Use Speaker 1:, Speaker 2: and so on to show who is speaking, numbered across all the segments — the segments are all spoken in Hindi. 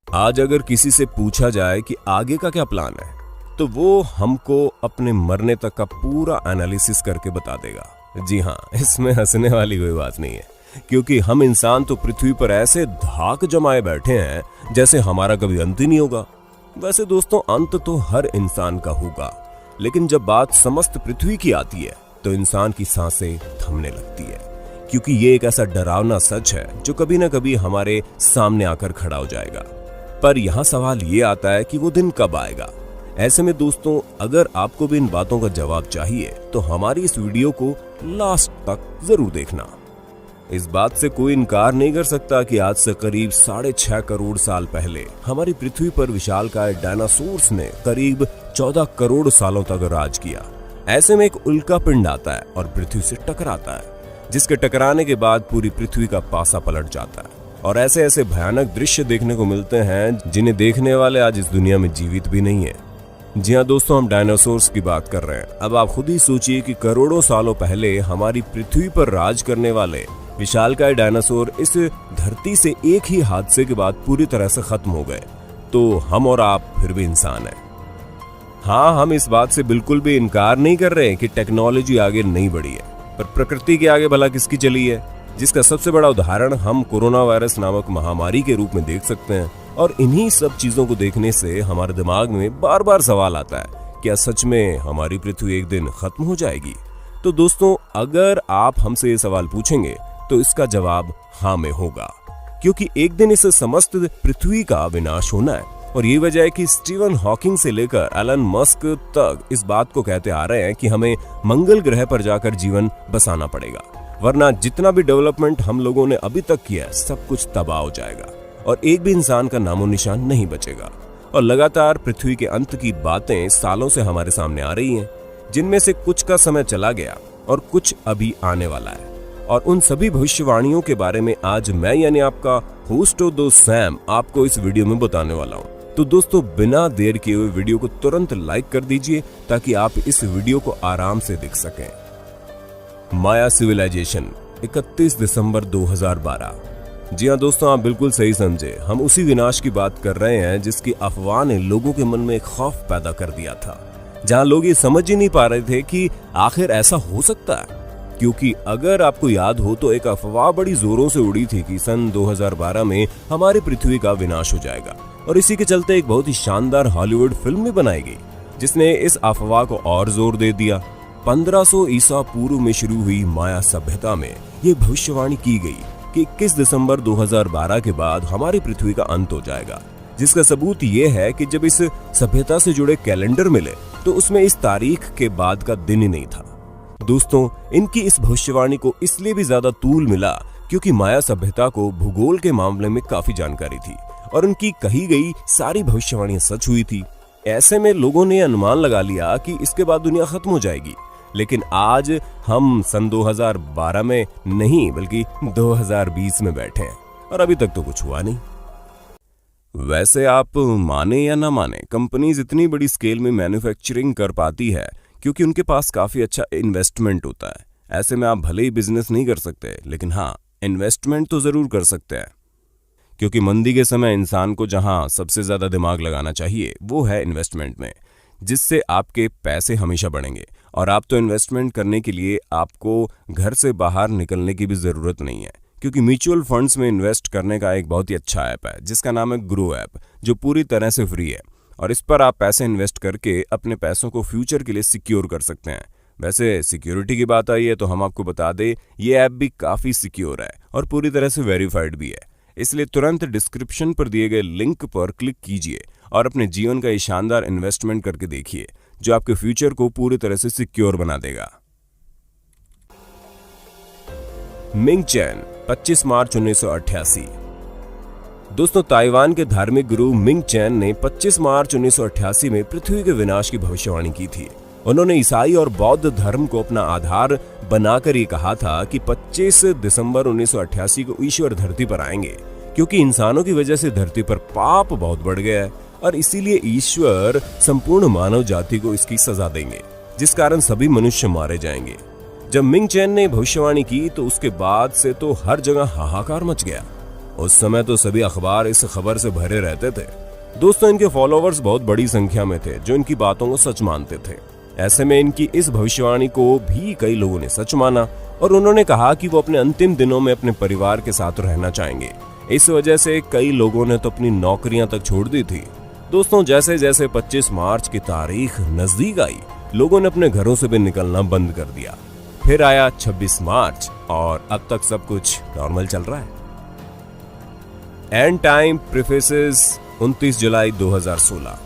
Speaker 1: आज अगर किसी से पूछा जाए कि आगे का क्या प्लान है, तो वो हमको अपने मरने तक का पूरा एनालिसिस करके बता देगा। जी हाँ, इसमें हंसने वाली कोई बात नहीं है, क्योंकि हम इंसान तो पृथ्वी पर ऐसे धाक जमाए बैठे हैं जैसे हमारा कभी अंत ही नहीं होगा। वैसे दोस्तों, अंत तो हर इंसान का होगा, लेकिन जब बात समस्त पृथ्वी की आती है तो इंसान की सांसें थमने लगती है, क्योंकि ये एक ऐसा डरावना सच है जो कभी ना कभी हमारे सामने आकर खड़ा हो जाएगा। पर यहाँ सवाल ये आता है कि वो दिन कब आएगा। ऐसे में दोस्तों, अगर आपको भी इन बातों का जवाब चाहिए तो हमारी इस वीडियो को लास्ट तक जरूर देखना। इस बात से कोई इनकार नहीं कर सकता कि आज से करीब 6.5 करोड़ साल पहले हमारी पृथ्वी पर विशालकाय डायनासोर्स ने करीब 14 करोड़ सालों तक राज किया। ऐसे में एक उल्का पिंड आता है और पृथ्वी से टकराता है, जिसके टकराने के बाद पूरी पृथ्वी का पासा पलट जाता है और ऐसे ऐसे भयानक दृश्य देखने को मिलते हैं जिन्हें देखने वाले आज इस दुनिया में जीवित भी नहीं है। जी हाँ दोस्तों, हम डायनासोर्स की बात कर रहे हैं। अब आप खुद ही सोचिए कि करोड़ों सालों पहले हमारी पृथ्वी पर राज करने वाले विशालकाय डायनासोर इस धरती से एक ही हादसे के बाद पूरी तरह से खत्म हो गए, तो हम और आप फिर भी इंसान हैं। हाँ, हम इस बात से बिल्कुल भी इनकार नहीं कर रहे कि टेक्नोलॉजी आगे नहीं बढ़ी है, पर प्रकृति के आगे भला किसकी चली है, जिसका सबसे बड़ा उदाहरण हम कोरोना वायरस नामक महामारी के रूप में देख सकते हैं। और इन्हीं सब चीजों को देखने से हमारे दिमाग में बार बार सवाल आता है, क्या सच में हमारी पृथ्वी एक दिन खत्म हो जाएगी? तो दोस्तों, अगर आप हमसे ये सवाल पूछेंगे तो इसका जवाब हाँ में होगा, क्योंकि एक दिन इस समस्त पृथ्वी का विनाश होना है। और ये वजह है कि स्टीवन हॉकिंग से लेकर एलन मस्क तक इस बात को कहते आ रहे हैं कि हमें मंगल ग्रह पर जाकर जीवन बसाना पड़ेगा, वरना जितना भी डेवलपमेंट हम लोगों ने अभी तक किया है सब कुछ तबाह हो जाएगा और एक भी इंसान का नामो निशान नहीं बचेगा। और लगातार पृथ्वी के अंत की बातें सालों से हमारे सामने आ रही हैं, जिनमें से कुछ का समय चला गया और कुछ अभी आने वाला है। और उन सभी भविष्यवाणियों के बारे में आज मैं यानी आपका होस्ट दोस्त सैम आपको इस वीडियो में बताने वाला हूँ। तो दोस्तों, बिना देर किए हुए वीडियो को तुरंत लाइक कर दीजिए ताकि आप इस वीडियो को आराम से देख सकें। माया सिविलाइजेशन, 31 दिसंबर 2012। जी हाँ दोस्तों, आप बिल्कुल सही समझे, हम उसी विनाश की बात कर रहे हैं जिसकी अफवाह ने लोगों के मन में एक खौफ पैदा कर दिया था, जहां लोग ये समझ ही नहीं पा रहे थे कि आखिर ऐसा हो सकता है। क्योंकि अगर आपको याद हो तो एक अफवाह बड़ी जोरों से उड़ी थी कि सन 2012 में हमारी पृथ्वी का विनाश हो जाएगा, और इसी के चलते एक बहुत ही शानदार हॉलीवुड फिल्म भी बनाई गई जिसने इस अफवाह को और जोर दे दिया। 1500 ईसा पूर्व में शुरू हुई माया सभ्यता में ये भविष्यवाणी की गई कि 21 दिसंबर 2012 के बाद हमारी पृथ्वी का अंत हो जाएगा, जिसका सबूत ये है कि जब इस सभ्यता से जुड़े कैलेंडर मिले तो उसमें इस तारीख के बाद का दिन ही नहीं था। दोस्तों, इनकी इस भविष्यवाणी को इसलिए भी ज्यादा तूल मिला क्योंकि माया सभ्यता को भूगोल के मामले में काफी जानकारी थी और उनकी कही गई सारी भविष्यवाणियां सच हुई थी। ऐसे में लोगों ने अनुमान लगा लिया कि इसके बाद दुनिया खत्म हो जाएगी। लेकिन आज हम सन 2012 में नहीं बल्कि 2020 में बैठे हैं और अभी तक तो कुछ हुआ नहीं। वैसे आप माने या ना माने, कंपनीज इतनी बड़ी स्केल में मैन्युफैक्चरिंग कर पाती है क्योंकि उनके पास काफी अच्छा इन्वेस्टमेंट होता है। ऐसे में आप भले ही बिजनेस नहीं कर सकते, लेकिन हाँ, इन्वेस्टमेंट तो जरूर कर सकते हैं, क्योंकि मंदी के समय इंसान को जहां सबसे ज्यादा दिमाग लगाना चाहिए वो है इन्वेस्टमेंट में, जिससे आपके पैसे हमेशा बढ़ेंगे। और आप तो इन्वेस्टमेंट करने के लिए आपको घर से बाहर निकलने की भी जरूरत नहीं है, क्योंकि म्यूचुअल फंड्स में इन्वेस्ट करने का एक बहुत ही अच्छा ऐप है जिसका नाम है ग्रो ऐप, जो पूरी तरह से फ्री है। और इस पर आप पैसे इन्वेस्ट करके अपने पैसों को फ्यूचर के लिए सिक्योर कर सकते हैं। वैसे सिक्योरिटी की बात आई है तो हम आपको बता दें, ये ऐप भी काफी सिक्योर है और पूरी तरह से वेरीफाइड भी है। इसलिए तुरंत डिस्क्रिप्शन पर दिए गए लिंक पर क्लिक कीजिए और अपने जीवन का ये शानदार इन्वेस्टमेंट करके देखिए, जो आपके फ्यूचर को पूरी तरह से सिक्योर बना देगा। मिंग चैन, 25 मार्च 1988। दोस्तों, ताइवान के धार्मिक गुरु मिंग चैन ने 25 मार्च 1988 में पृथ्वी के विनाश की भविष्यवाणी की थी। उन्होंने ईसाई और बौद्ध धर्म को अपना आधार बनाकर ये कहा था कि 25 दिसंबर 1988 को ईश्वर धरती पर आएंगे, क्योंकि इंसानों की वजह से धरती पर पाप बहुत बढ़ गया है और इसीलिए ईश्वर संपूर्ण मानव जाति को इसकी सजा देंगे, जिस कारण सभी मनुष्य मारे जाएंगे। जब मिंग चैन ने भविष्यवाणी की तो उसके बाद से तो हर जगह हाहाकार मच गया। उस समय तो सभी अखबार इस खबर से भरे रहते थे। दोस्तों, इनके फॉलोवर्स बहुत बड़ी संख्या में थे जो इनकी बातों को सच मानते थे। ऐसे में इनकी इस भविष्यवाणी को भी कई लोगों ने सच माना और उन्होंने कहा कि वो अपने अंतिम दिनों में अपने परिवार के साथ रहना चाहेंगे। इस वजह से कई लोगों ने तो अपनी नौकरियां तक छोड़ दी थी। दोस्तों, जैसे जैसे 25 मार्च की तारीख नजदीक आई, लोगों ने अपने घरों से भी निकलना बंद कर दिया। फिर आया 26 मार्च और अब तक सब कुछ नॉर्मल चल रहा है। एंड टाइम प्रीफेसेस 29 जुलाई 2016।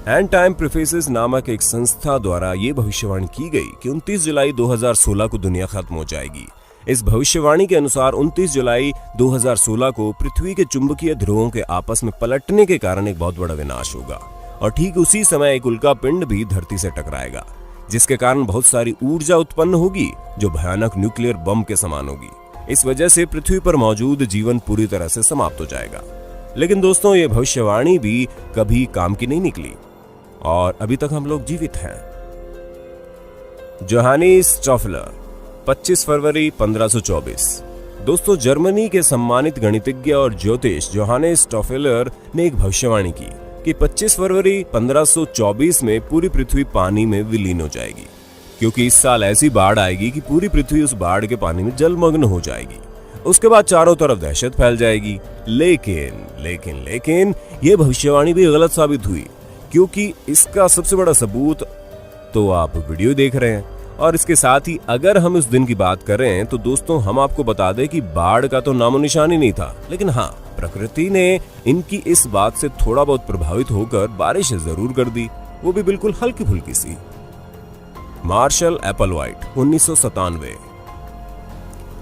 Speaker 1: एंड टाइम प्रीफेसेस नामक एक संस्था द्वारा ये भविष्यवाणी की गई कि 29 जुलाई 2016 को दुनिया खत्म हो जाएगी। इस भविष्यवाणी के अनुसार 29 जुलाई 2016 को पृथ्वी के चुंबकीय ध्रुवों के आपस में पलटने के कारण एक बहुत बड़ा विनाश होगा और ठीक उसी समय एक उल्का पिंड भी धरती से टकराएगा, जिसके कारण बहुत सारी ऊर्जा उत्पन्न होगी जो भयानक न्यूक्लियर बम के समान होगी। इस वजह से पृथ्वी पर मौजूद जीवन पूरी तरह से समाप्त हो जाएगा। लेकिन दोस्तों, ये भविष्यवाणी भी कभी काम की नहीं निकली और अभी तक हम लोग जीवित हैं। जोहानिस स्टॉफलर 25 फरवरी 1524। दोस्तों, जर्मनी के सम्मानित गणितज्ञ और ज्योतिष जोहानिस स्टॉफलर ने एक भविष्यवाणी की कि 25 फरवरी 1524 में पूरी पृथ्वी पानी में विलीन हो जाएगी, क्योंकि इस साल ऐसी बाढ़ आएगी कि पूरी पृथ्वी उस बाढ़ के पानी में जलमग्न हो जाएगी। उसके बाद चारों तरफ दहशत फैल जाएगी। लेकिन ये भविष्यवाणी भी गलत साबित हुई, क्योंकि इसका सबसे बड़ा सबूत तो आप वीडियो देख रहे हैं। और इसके साथ ही अगर हम इस दिन की बात करें तो दोस्तों, हम आपको बता दें कि बाढ़ का तो नामो निशान ही नहीं था, लेकिन हाँ, प्रकृति ने इनकी इस बात से थोड़ा बहुत प्रभावित होकर बारिश जरूर कर दी, वो भी बिल्कुल हल्की फुल्की सी। मार्शल एप्पलवाइट 1997।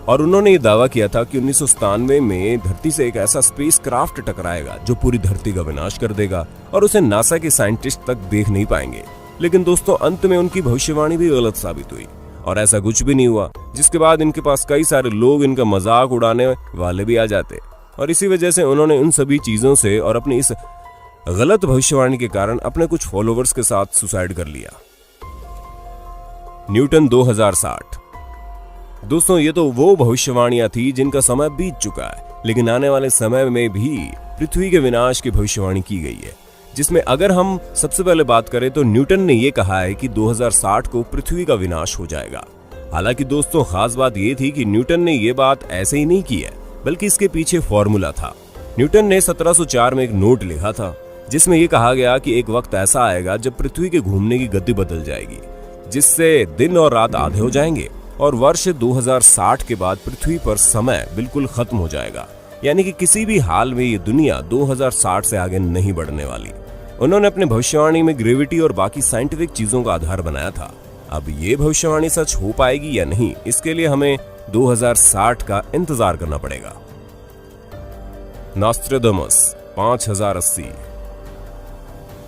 Speaker 1: और उन्होंने ये दावा किया था कि 1997 में धरती से एक ऐसा स्पेस क्राफ्ट टकराएगा जो पूरी धरती का विनाश कर देगा और उसे नासा के साइंटिस्ट तक देख नहीं पाएंगे। लेकिन दोस्तों, अंत में उनकी भविष्यवाणी भी गलत साबित हुई और ऐसा कुछ भी नहीं हुआ, जिसके बाद इनके पास कई सारे लोग इनका मजाक उड़ाने वाले भी आ जाते और इसी वजह से उन्होंने उन सभी चीजों से और अपनी इस गलत भविष्यवाणी के कारण अपने कुछ फॉलोवर्स के साथ सुसाइड कर लिया। न्यूटन 2060। दोस्तों, ये तो वो भविष्यवाणियां थी जिनका समय बीत चुका है, लेकिन आने वाले समय में भी पृथ्वी के विनाश की भविष्यवाणी की गई है, जिसमें अगर हम सबसे पहले बात करें तो न्यूटन ने यह कहा है कि 2060 को पृथ्वी का विनाश हो जाएगा। हालांकि दोस्तों, खास बात यह थी कि न्यूटन ने यह बात ऐसे ही नहीं की है, बल्कि इसके पीछे फॉर्मूला था। न्यूटन ने 1704 में एक नोट लिखा था जिसमें यह कहा गया कि एक वक्त ऐसा आएगा जब पृथ्वी के घूमने की गति बदल जाएगी, जिससे दिन और रात आधे हो जाएंगे और वर्ष 2060 के बाद पृथ्वी पर समय बिल्कुल खत्म हो जाएगा, यानी कि किसी भी हाल में ये दुनिया 2060 से आगे नहीं बढ़ने वाली। उन्होंने अपने भविष्यवाणी में ग्रेविटी और बाकी साइंटिफिक चीजों का आधार बनाया था। अब ये भविष्यवाणी सच हो पाएगी या नहीं, इसके लिए हमें 2060 का इंतजार करना पड़ेगा। नॉस्ट्रेडमस 5080।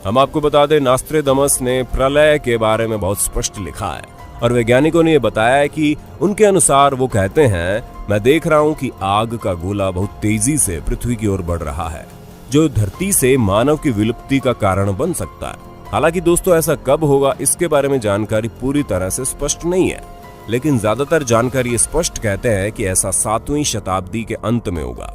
Speaker 1: हम आपको बता दें, नॉस्ट्रेडमस ने प्रलय के बारे में बहुत स्पष्ट लिखा है और वैज्ञानिकों ने यह बताया है कि उनके अनुसार वो कहते हैं, मैं देख रहा हूं कि आग का गोला बहुत तेजी से पृथ्वी की ओर बढ़ रहा है, जो धरती से मानव की विलुप्ति का कारण बन सकता है। हालांकि दोस्तों, ऐसा कब होगा इसके बारे में जानकारी पूरी तरह से स्पष्ट नहीं है, लेकिन ज्यादातर जानकारी स्पष्ट कहते हैं कि ऐसा 7वीं शताब्दी के अंत में होगा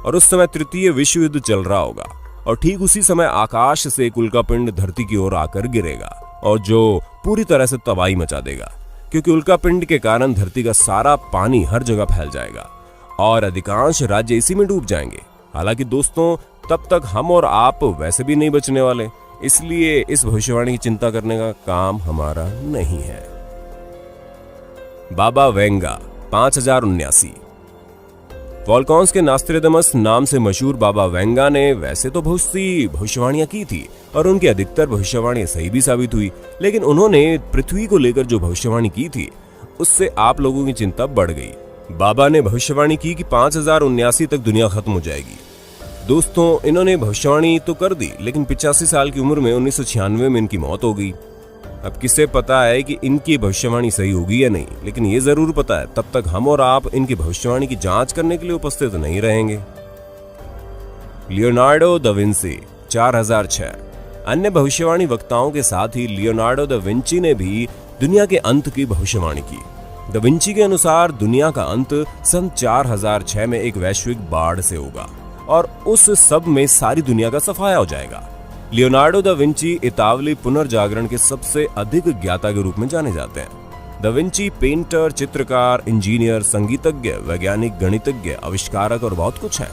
Speaker 1: और उस समय तृतीय विश्व युद्ध चल रहा होगा और ठीक उसी समय आकाश से एक उल्कापिंड धरती की ओर आकर गिरेगा और जो पूरी तरह से तबाही मचा देगा, क्योंकि उल्कापिंड के कारण धरती का सारा पानी हर जगह फैल जाएगा और अधिकांश राज्य इसी में डूब जाएंगे। हालांकि दोस्तों, तब तक हम और आप वैसे भी नहीं बचने वाले, इसलिए इस भविष्यवाणी की चिंता करने का काम हमारा नहीं है। बाबा वेंगा 5079। वॉल्कॉन्स के नॉस्ट्रेडमस नाम से मशहूर बाबा वेंगा ने वैसे तो बहुत सी भविष्यवाणियां की थी और उनकी अधिकतर भविष्यवाणियां सही भी साबित हुई, लेकिन उन्होंने पृथ्वी को लेकर जो भविष्यवाणी की थी उससे आप लोगों की चिंता बढ़ गई। बाबा ने भविष्यवाणी की कि 5079 तक दुनिया खत्म हो जाएगी। दोस्तों, इन्होंने भविष्यवाणी तो कर दी, लेकिन 85 साल की उम्र में 1996 में इनकी मौत हो गई। अब किसे पता है कि इनकी भविष्यवाणी सही होगी या नहीं, लेकिन ये जरूर पता है तब तक हम और आप इनकी भविष्यवाणी की जांच करने के लिए उपस्थित नहीं रहेंगे। Leonardo da Vinci 4006। अन्य भविष्यवाणी वक्ताओं के साथ ही लियोनार्डो दा विंची ने भी दुनिया के अंत की भविष्यवाणी की। दा विंची के अनुसार दुनिया का अंत सन 4006 में एक वैश्विक बाढ़ से होगा और उस सब में सारी दुनिया का सफाया हो जाएगा। लियोनार्डो दा विंची इतावली पुनर्जागरण के सबसे अधिक ज्ञाता के रूप में जाने जाते हैं। दा विंची पेंटर, चित्रकार, इंजीनियर, संगीतज्ञ, वैज्ञानिक, गणितज्ञ, आविष्कारक और बहुत कुछ है।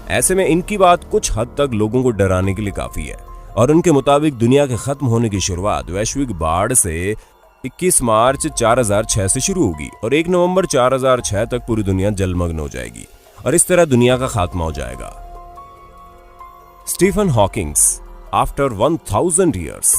Speaker 1: ऐसे में इनकी बात कुछ हद तक लोगों को डराने के लिए काफी है और उनके मुताबिक दुनिया के खत्म होने की शुरुआत वैश्विक बाढ़ से 21 मार्च 4006 से शुरू होगी और 1 नवंबर 4006 तक पूरी दुनिया जलमग्न हो जाएगी और इस तरह दुनिया का खात्मा हो जाएगा। Stephen Hawkings after 1000 years.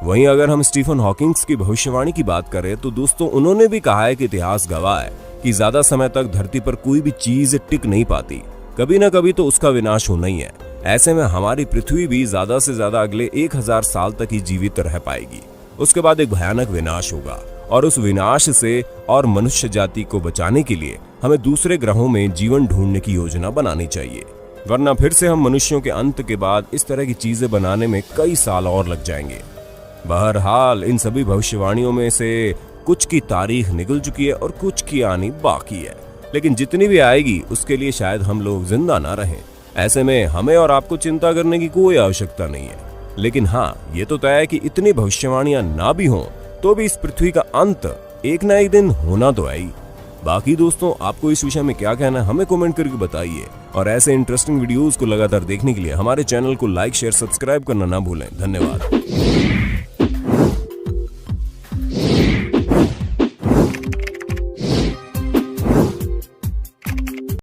Speaker 1: वहीं अगर हम स्टीफन हॉकिंग्स की भविष्यवाणी की बात करें तो दोस्तों उन्होंने भी कहा है कि इतिहास गवाह है कि ज्यादा समय तक धरती पर कोई भी चीज टिक नहीं पाती, कभी ना कभी तो उसका विनाश होना ही है। ऐसे में हमारी पृथ्वी भी ज्यादा से ज्यादा अगले 1000 साल तक ही जीवित रह पाएगी। उसके बाद एक भयानक विनाश होगा और उस विनाश से और मनुष्य जाति को बचाने के लिए हमें दूसरे ग्रहों में जीवन ढूंढने की योजना बनानी चाहिए, वरना फिर से हम मनुष्यों के अंत के बाद इस तरह की चीजें बनाने में कई साल और लग जाएंगे। बहरहाल इन सभी भविष्यवाणियों में से कुछ की तारीख निकल चुकी है और कुछ की आनी बाकी है, लेकिन जितनी भी आएगी उसके लिए शायद हम लोग जिंदा ना रहें। ऐसे में हमें और आपको चिंता करने की कोई आवश्यकता नहीं है। लेकिन हाँ, ये तो तय है कि इतनी भविष्यवाणियां ना भी हों तो भी इस पृथ्वी का अंत एक ना एक दिन होना तो है ही। बाकी दोस्तों, आपको इस विषय में क्या कहना है हमें कमेंट करके बताइए और ऐसे इंटरेस्टिंग वीडियोस को लगातार देखने के लिए हमारे चैनल को लाइक, शेयर, सब्सक्राइब करना ना भूलें। धन्यवाद।